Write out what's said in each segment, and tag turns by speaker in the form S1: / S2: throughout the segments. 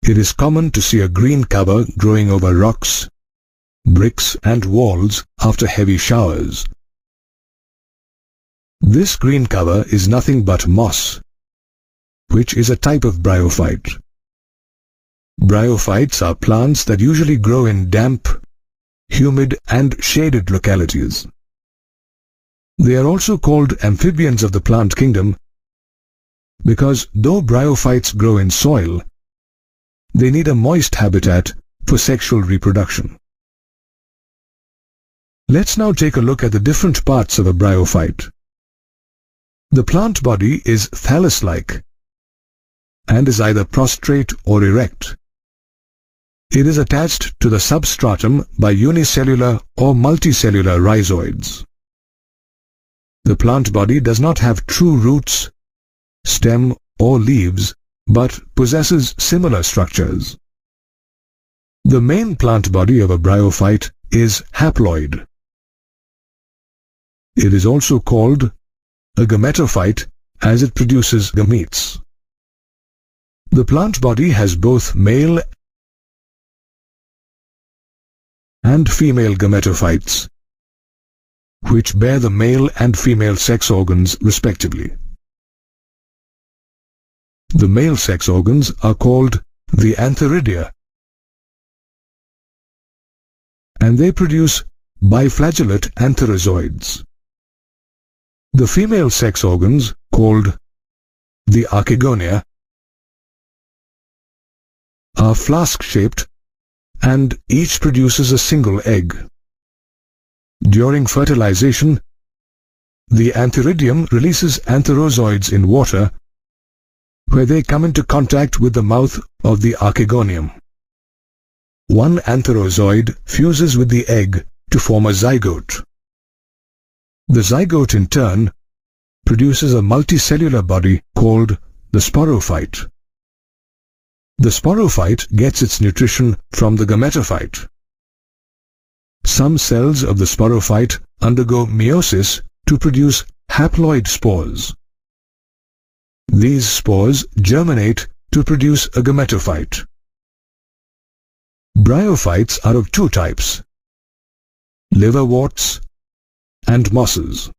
S1: it is common to see a green cover growing over rocks, bricks and walls after heavy showers. This green cover is nothing but moss, which is a type of bryophyte. Bryophytes are plants that usually grow in damp, humid and shaded localities. They are also called amphibians of the plant kingdom because though bryophytes grow in soil, they need a moist habitat for sexual reproduction. Let's now take a look at the different parts of a bryophyte. The plant body is thallus-like and is either prostrate or erect. It is attached to the substratum by unicellular or multicellular rhizoids. The plant body does not have true roots, stem or leaves, but possesses similar structures. The main plant body of a bryophyte is haploid. It is also called a gametophyte as it produces gametes. The plant body has both male and female gametophytes, which bear the male and female sex organs respectively. The male sex organs are called the antheridia, and they produce biflagellate antherozoids. The female sex organs, called the archegonia, are flask-shaped and each produces a single egg. During fertilization, the antheridium releases antherozoids in water where they come into contact with the mouth of the archegonium. One antherozoid fuses with the egg to form a zygote. The zygote in turn produces a multicellular body called the sporophyte. The sporophyte gets its nutrition from the gametophyte. Some cells of the sporophyte undergo meiosis to produce haploid spores. These spores germinate to produce a gametophyte. Bryophytes are of two types: liverworts and mosses.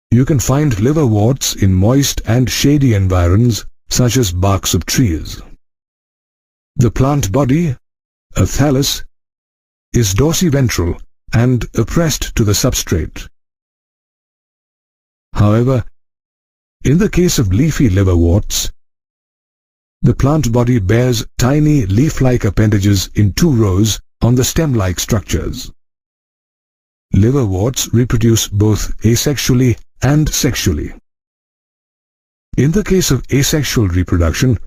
S1: You can find liverworts in moist and shady environs such as barks of trees. The plant body, a thallus, is dorsiventral and oppressed to the substrate. However, in the case of leafy liverworts, the plant body bears tiny leaf-like appendages in two rows on the stem-like structures. Liverworts reproduce both asexually and sexually. In the case of asexual reproduction,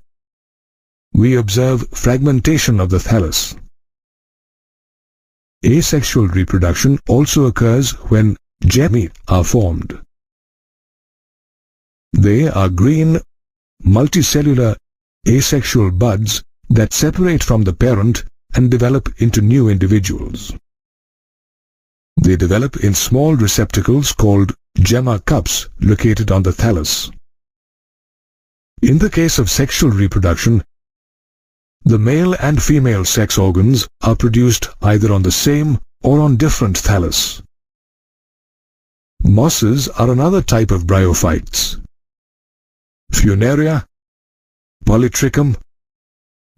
S1: we observe fragmentation of the thallus. Asexual reproduction also occurs when gametes are formed. They are green, multicellular, asexual buds that separate from the parent and develop into new individuals. They develop in small receptacles called gemma cups located on the thallus. In the case of sexual reproduction, the male and female sex organs are produced either on the same or on different thallus. Mosses are another type of bryophytes. Funaria, Polytrichum,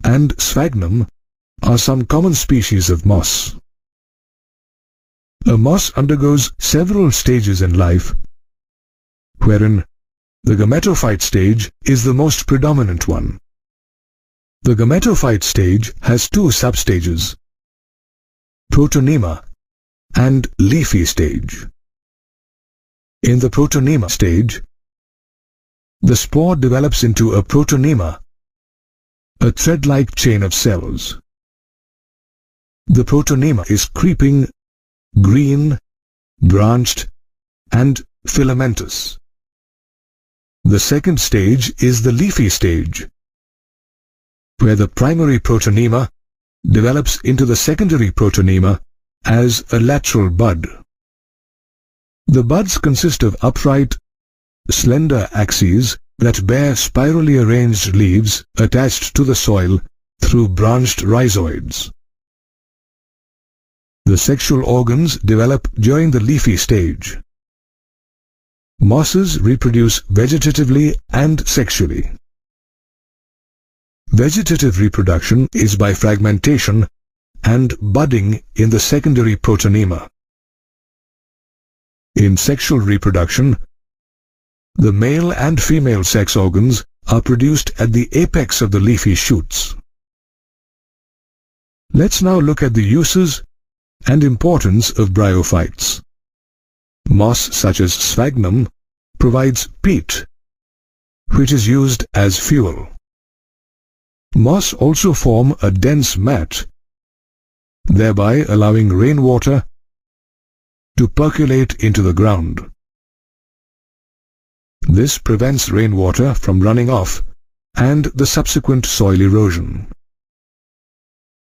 S1: and Sphagnum are some common species of moss. A moss undergoes several stages in life, wherein the gametophyte stage is the most predominant one. The gametophyte stage has two substages, protonema and leafy stage. In the protonema stage, the spore develops into a protonema, a thread-like chain of cells. The protonema is creeping, green, branched, and filamentous. The second stage is the leafy stage, where the primary protonema develops into the secondary protonema as a lateral bud. The buds consist of upright, slender axes that bear spirally arranged leaves attached to the soil through branched rhizoids. The sexual organs develop during the leafy stage. Mosses reproduce vegetatively and sexually. Vegetative reproduction is by fragmentation and budding in the secondary protonema. In sexual reproduction, the male and female sex organs are produced at the apex of the leafy shoots. Let's now look at the uses and importance of bryophytes. Moss such as sphagnum provides peat, which is used as fuel. Moss also form a dense mat, thereby allowing rainwater to percolate into the ground. This prevents rainwater from running off and the subsequent soil erosion.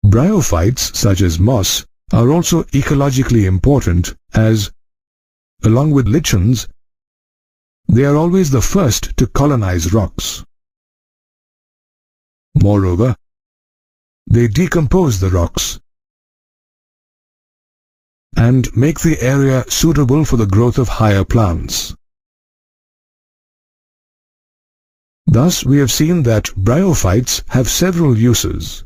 S1: Bryophytes such as moss are also ecologically important as, along with lichens, they are always the first to colonize rocks. Moreover, they decompose the rocks and make the area suitable for the growth of higher plants. Thus, we have seen that bryophytes have several uses.